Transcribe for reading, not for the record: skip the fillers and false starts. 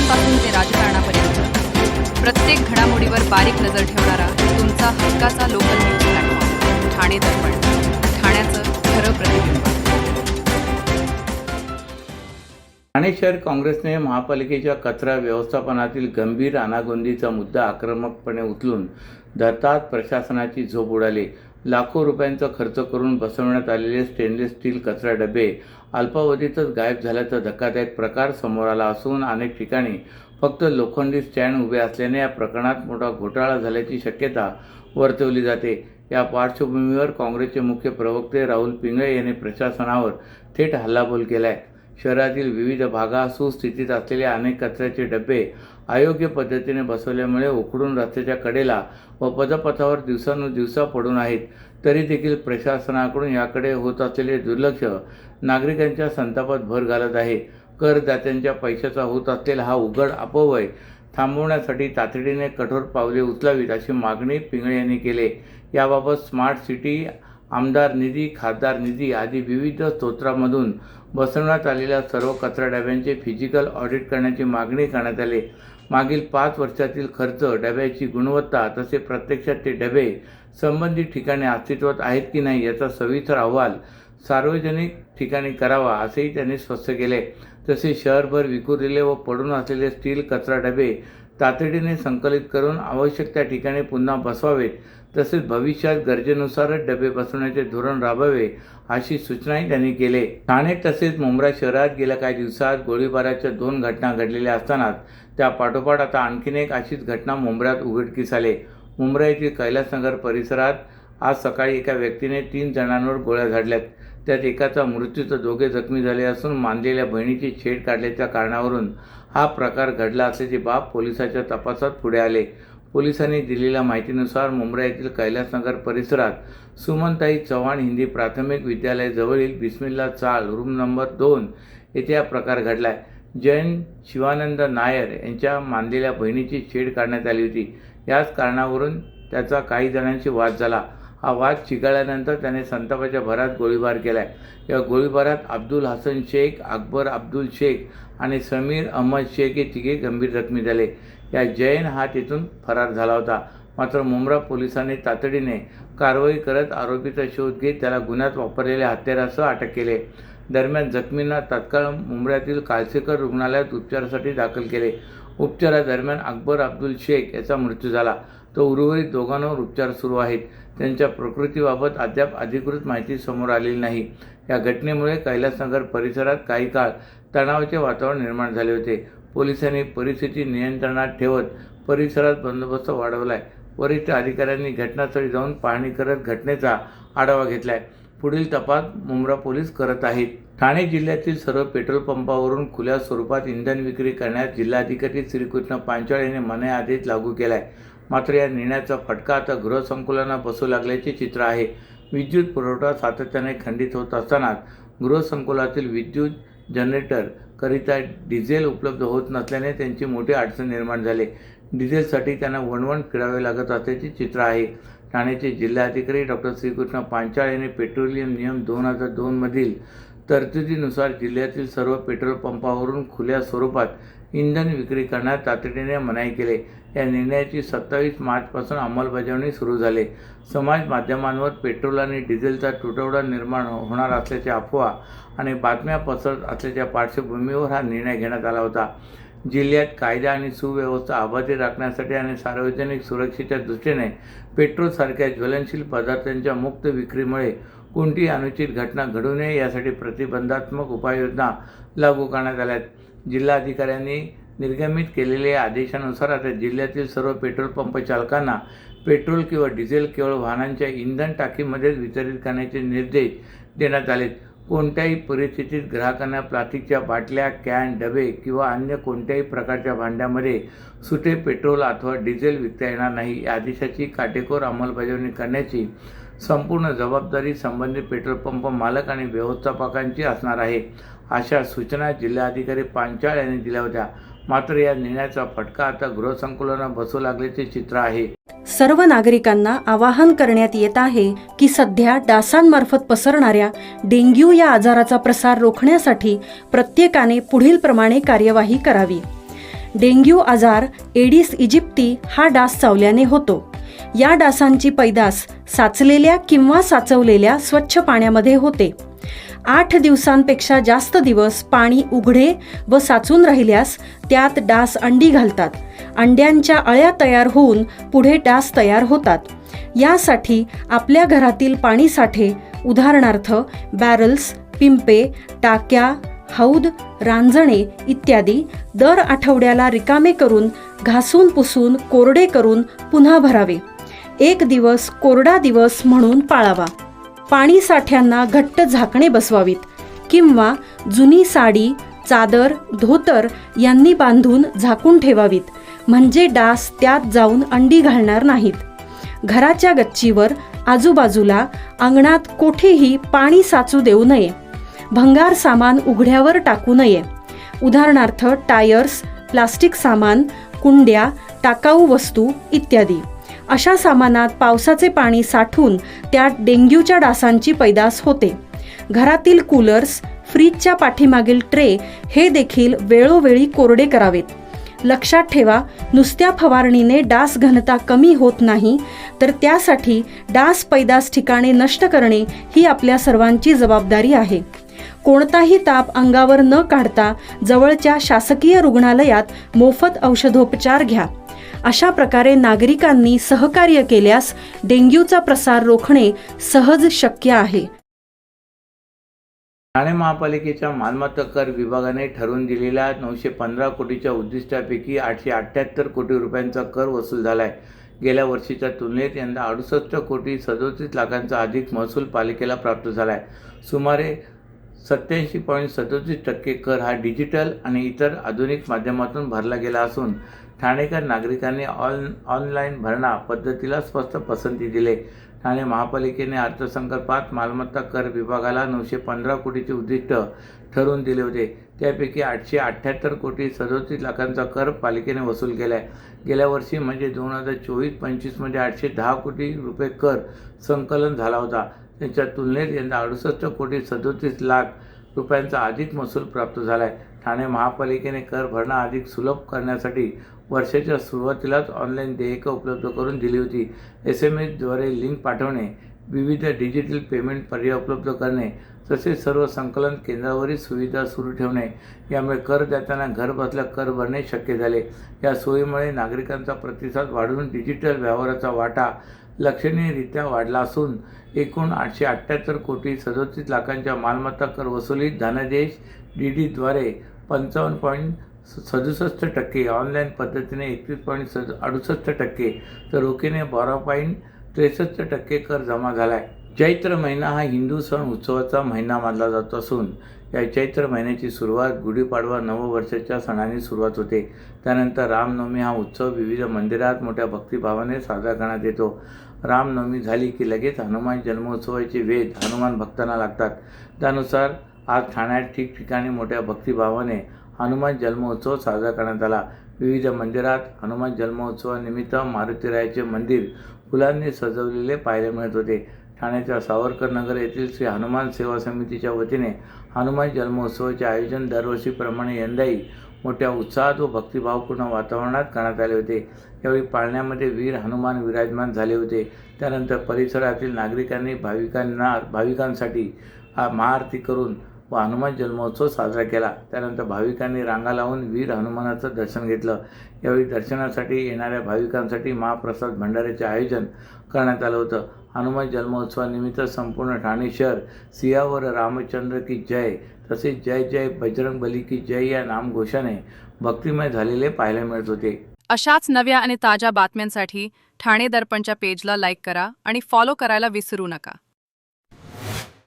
पक्षांपासून ते राजकारणापर्यंत प्रत्येक घडामोडीवर बारीक नजर ठेवणारा तुमचा हक्काचा लोकल न्यूज प्लॅटफॉर्म ठाणे दर्पण, ठाण्याचं खरं प्रतिबिंब। ठाणे शहर काँग्रेसने महापालिकेच्या कचरा व्यवस्थापनातील गंभीर अनागोंदीचा मुद्दा आक्रमकपणे उचलून धरतात प्रशासनाची झोप उडाली। लाखो रुपयांचा खर्च करून बसवण्यात आलेले स्टेनलेस स्टील कचरा डबे अल्पावधीतच गायब झाल्याचा धक्कादायक प्रकार समोर आला असून अनेक ठिकाणी फक्त लोखंडी स्टँड उभे असल्याने या प्रकरणात मोठा घोटाळा झाल्याची शक्यता वर्तवली जाते। या पार्श्वभूमीवर काँग्रेसचे मुख्य प्रवक्ते राहुल पिंगळे यांनी प्रशासनावर थेट हल्लाबोल केला आहे। शहरातील विविध भागात सुस्थितीत असलेले अनेक कचऱ्याचे डबे अयोग्य पद्धतीने बसवल्यामुळे उखडून रस्त्याच्या कडेला व पदपथावर दिवसानुदिवस पडून आहेत। तरी देखील प्रशासनाकडून याकडे होत असलेले दुर्लक्ष नागरिकांच्या संतापात भर घालत आहे। करदात्यांच्या पैशाचा होत असलेला हा उघड अपव्यय थांबवण्यासाठी तातडीने कठोर पावले उचलावीत अशी मागणी पिंगळे यांनी केली। याबाबत स्मार्ट सिटी, आमदार निधी, खासदार निधी आदी विविध स्रोतांमधून बसवण्यात आलेल्या सर्व कचरा डब्यांचे फिजिकल ऑडिट करण्याची मागणी करण्यात आली। मागील 5 वर्षातील खर्च, डब्याची गुणवत्ता तसे प्रत्यक्षात ते डबे संबंधित ठिकाणी अस्तित्वात आहेत की नाही याचा सविस्तर अहवाल सार्वजनिक ठिकाणी करावा असेही त्यांनी स्पष्ट केले। तसेच शहरभर विखुरलेले व पडून असलेले स्टील कचरा डबे तातडीने संकलित करून आवश्यक त्या ठिकाणी पुन्हा बसवावेत। तसेच भविष्यात गरजेनुसारच डबे बसवण्याचे धोरण राबवावे अशी सूचनाही त्यांनी केली। ठाणे तसेच मुंब्रा शहरात गेल्या काही दिवसात गोळीबाराच्या 2 घटना घडलेल्या असताना त्या पाठोपाठ आता आणखीन एक अशीच घटना मुंब्र्यात उघडकीस आली। मुंब्रा येथील कैलासनगर परिसरात आज सकाळी एका व्यक्तीने 3 जणांवर गोळ्या झाडल्यात। त्यात एकाचा मृत्यू तर 2 जखमी झाले असून मानलेल्या बहिणीची छेड काढल्याच्या कारणावरून हा प्रकार घडला असल्याची बाब पोलिसांच्या तपासात पुढे आले। पोलिसांनी दिलेल्या माहितीनुसार मुंब्रा येथील कैलासनगर परिसरात सुमनताई चव्हाण हिंदी प्राथमिक विद्यालयाजवळील बिस्मिल्ला चाळ रूम नंबर 2 येथे हा प्रकार घडला आहे। जैन शिवानंद नायर यांच्या मानलेल्या बहिणीची छेड काढण्यात आली होती। याच कारणावरून त्याचा काही जणांशी वाद झाला। हा वाद चिघळल्यानंतर त्याने संतापाच्या भरात गोळीबार केलाय। या गोळीबारात अब्दुल हसन शेख, अकबर अब्दुल शेख आणि समीर अहमद शेख हे तिघे गंभीर जखमी झाले। या जैन हा तिथून फरार झाला होता। मात्र मुंब्रा पोलिसांनी तातडीने कारवाई करत आरोपीचा शोध घेत त्याला गुन्ह्यात वापरलेल्या हत्यारासह अटक केले। दरम्यान जखमींना तात्काळ मुंब्र्यातील कालसेकर रुग्णालयात उपचारासाठी दाखल केले। उपचारादरम्यान अकबर अब्दुल शेख याचा मृत्यू झाला, तर उर्वरित दोघांवर उपचार सुरू आहेत। त्यांच्या प्रकृतीबाबत अद्याप अधिकृत माहिती समोर आलेली नाही। या घटनेमुळे कैलासनगर परिसरात काही काळ तणावाचे वातावरण निर्माण झाले होते। पोलिसांनी परिस्थिती नियंत्रणात ठेवत परिसरात बंदोबस्त वाढवलाय। वरिष्ठ अधिकाऱ्यांनी घटनास्थळी जाऊन पाहणी करत घटनेचा आढावा घेतलाय। पुढील तपास मुंब्रा पोलीस करत आहेत। ठाणे जिल्ह्यातील सर्व पेट्रोल पंपावरून खुल्या स्वरूपात इंधन विक्री करण्यास जिल्हाधिकारी श्रीकृष्ण पांचाळ यांनी मनाई आदेश लागू केलाय। मात्र या निर्णयाचा फटका आता गृहसंकुलांना बसू लागल्याचे चित्र आहे। विद्युत पुरवठा सातत्याने खंडित होत असताना गृहसंकुलातील विद्युत जनरेटर करिता डिझेल उपलब्ध होत नसल्याने त्यांची मोठी अडचण निर्माण झाली। डिझेलसाठी त्यांना वणवण फिरावे लागत असल्याचे चित्र आहे। ठाण्याचे जिल्हाधिकारी डॉक्टर श्रीकृष्ण पांचाळ यांनी पेट्रोलियम नियम 2002 मधील तरतुदीनुसार जिल्ह्यातील सर्व पेट्रोल पंपावरून खुल्या स्वरूपात इंधन विक्री करण्यास तातडीने मनाई केली। या निर्णयाची 27 मार्चपासून अंमलबजावणी सुरू झाली। समाज माध्यमांवर पेट्रोल आणि डिझेलचा तुटवडा निर्माण होणार असल्याच्या अफवा आणि बातम्या पसरत असल्याच्या पार्श्वभूमीवर हा निर्णय घेण्यात आला होता। जिल्ह्यात कायदा आणि सुव्यवस्था अबाधित राखण्यासाठी आणि सार्वजनिक सुरक्षेच्या दृष्टीने पेट्रोलसारख्या ज्वलनशील पदार्थांच्या मुक्त विक्रीमुळे कोणतीही अनुचित घटना घडू नये यासाठी प्रतिबंधात्मक उपाययोजना लागू करण्यात आल्या आहेत। जिल्हाधिकाऱ्यांनी निर्गमित केलेल्या आदेशानुसार आता जिल्ह्यातील सर्व पेट्रोल पंप चालकांना पेट्रोल किंवा डिझेल केवळ वाहनांच्या इंधन टाकीमध्येच वितरित करण्याचे निर्देश देण्यात आलेत। कोणत्याही परिस्थितीत ग्राहकांना प्लास्टिकच्या बाटल्या, कॅन, डबे किंवा अन्य कोणत्याही प्रकारच्या भांड्यामध्ये सुटे पेट्रोल अथवा डिझेल विकता येणार नाही। या आदेशाची काटेकोर अंमलबजावणी करण्याची संपूर्ण जबाबदारी संबंधित पेट्रोल पंप मालक आणि व्यवस्थापकांची असणार आहे, अशा सूचना जिल्हाधिकारी पांचाळ यांनी दिल्या होत्या। मात्र या निर्णयाचा फटका आता गृहसंकुलांना बसू लागल्याचे चित्र आहे। सर्व नागरिकांना आवाहन करण्यात येत आहे की सध्या डासांमार्फत पसरणाऱ्या डेंग्यू या आजाराचा प्रसार रोखण्यासाठी प्रत्येकाने पुढील प्रमाणे कार्यवाही करावी। डेंग्यू आजार एडिस इजिप्ती हा डास चावल्याने होतो. या डासांची पैदास साचलेल्या किंवा साचवलेल्या स्वच्छ पाण्यामध्ये होते. 8 दिवसांपेक्षा जास्त दिवस पाणी उघडे व साचून राहिल्यास त्यात डास अंडी घालतात. अंड्यांच्या अळ्या तयार होऊन पुढे डास तयार होतात. यासाठी आपल्या घरातील पाणी साठे उदाहरणार्थ बॅरल्स, पिंपे, टाक्या, हौद, रांजणे इत्यादी दर आठवड्याला रिकामे करून घासून पुसून कोरडे करून पुन्हा भरावे. 1 दिवस कोरडा दिवस म्हणून पाळावा. पाणी साठ्यांना घट्ट झाकणे बसवावीत किंवा जुनी साडी, चादर, धोतर यांनी बांधून झाकून ठेवावीत, म्हणजे डास त्यात जाऊन अंडी घालणार नाहीत. घराच्या गच्चीवर, आजूबाजूला, अंगणात कोठेही पाणी साचू देऊ नये. भंगार सामान उघड्यावर टाकू नये. उदाहरणार्थ टायर्स, प्लास्टिक सामान, कुंड्या, टाकाऊ वस्तू इत्यादी. अशा सामानात पावसाचे पाणी साठून त्यात डेंग्यूच्या डासांची पैदास होते. घरातील कूलर्स, फ्रीजच्या पाठीमागील ट्रे हे देखील वेळोवेळी कोरडे करावेत. लक्षात ठेवा, नुसत्या फवारणीने डास घनता कमी होत नाही, तर त्यासाठी डास पैदास ठिकाणे नष्ट करणे ही आपल्या सर्वांची जबाबदारी आहे. कोणताही ताप अंगावर न काढता जवळच्या शासकीय रुग्णालयात मोफत औषधोपचार घ्या. अशा प्रकारे नागरिकांनी सहकार्य केल्यास डेंग्यूचा प्रसार रोखणे सहज शक्य आहे. ठाणे महापालिकेच्या मालमत्ता कर विभागाने ठरवून दिलेल्या 915 कोटीच्या उद्दिष्टापैकी 878 कोटी रुपयांचा कर वसूल झाला आहे. गेल्या वर्षीच्या तुलनेत यंदा 68 कोटी 37 लाखांचा अधिक महसूल पालिकेला प्राप्त झाला आहे. सुमारे 87.37% कर हा डिजिटल आणि इतर आधुनिक माध्यमातून भरला गेला असून ठाणेकर नागरिकांनी ऑनलाईन भरणा पद्धतीला स्पष्ट पसंती दिली. ठाणे महापालिकेने अर्थसंकल्पात मालमत्ता कर विभागाला 915 कोटीचे उद्दिष्ट ठरवून दिले होते. त्यापैकी 878 कोटी 37 लाखांचा कर पालिकेने वसूल केला आहे. गेल्या वर्षी म्हणजे 2024-25 मध्ये 810 कोटी रुपये कर संकलन झाला होता. त्याच्या तुलनेत यंदा 68 कोटी 37 लाख रुपयांचा अधिक महसूल प्राप्त झाला आहे. ठाणे महापालिकेने कर भरणा अधिक सुलभ करण्यासाठी वर्षाच्या सुरुवातीलाच ऑनलाईन देयकं उपलब्ध करून दिली होती. SMS द्वारे लिंक पाठवणे, विविध डिजिटल पेमेंट पर्याय उपलब्ध करणे तसेच सर्व संकलन केंद्रावरील सुविधा सुरू ठेवणे यामुळे करदात्यांना घरबसल्या कर भरणे शक्य झाले. या सोयीमुळे नागरिकांचा प्रतिसाद वाढून डिजिटल व्यवहाराचा वाटा लक्षणीयरित्या वाढला असून एकूण 878 कोटी 37 लाखांच्या मालमत्ता कर वसुलीत धनादेश DD द्वारे 55.67%, ऑनलाईन पद्धतीने 31.68% तर रोखीने 12.63% कर जमा झाला आहे. चैत्र महिना हा हिंदू सण उत्सवाचा महिना मानला जात असून या चैत्र महिन्याची सुरुवात गुढीपाडवा नववर्षाच्या सणाने सुरुवात होते. त्यानंतर रामनवमी हा उत्सव विविध मंदिरात मोठ्या भक्तिभावाने साजरा करण्यात येतो. रामनवमी झाली की लगेच हनुमान जन्मोत्सवाचे वेध हनुमान भक्तांना लागतात. त्यानुसार आज ठाण्यात ठिकठिकाणी मोठ्या भक्तिभावाने हनुमान जन्मोत्सव साजरा करण्यात आला. विविध मंदिरात हनुमान जन्मोत्सवानिमित्त मारुतीरायाचे मंदिर फुलांनी सजवलेले पाहायला मिळत होते. ठाण्याच्या सावरकर नगर येथील श्री हनुमान सेवा समितीच्या वतीने हनुमान जन्मोत्सवाचे आयोजन दरवर्षीप्रमाणे यंदाही मोठ्या उत्साहात व भक्तिभावपूर्ण वातावरणात करण्यात आले होते. यावेळी पाळण्यामध्ये वीर हनुमान विराजमान झाले होते. त्यानंतर परिसरातील नागरिकांनी भाविकांसाठी महाआरती करून व हनुमान जन्मोत्सव साजरा केला. त्यानंतर भाविकांनी रांगा लावून वीर हनुमानाचं दर्शन घेतलं. यावेळी दर्शनासाठी येणाऱ्या भाविकांसाठी महाप्रसाद भंडाऱ्याचे आयोजन करण्यात आलं होतं. हनुमान जन्मोत्सवानिमित्त संपूर्ण ठाणे शहर सियावर रामचंद्र की जय तसेच जय जय बजरंग बली की जय या नामघोषाने भक्तिमय झालेले पाहायला मिळत होते. अशाच नव्या आणि ताज्या बातम्यांसाठी ठाणे दर्पणच्या पेजला लाईक करा आणि फॉलो करायला विसरू नका.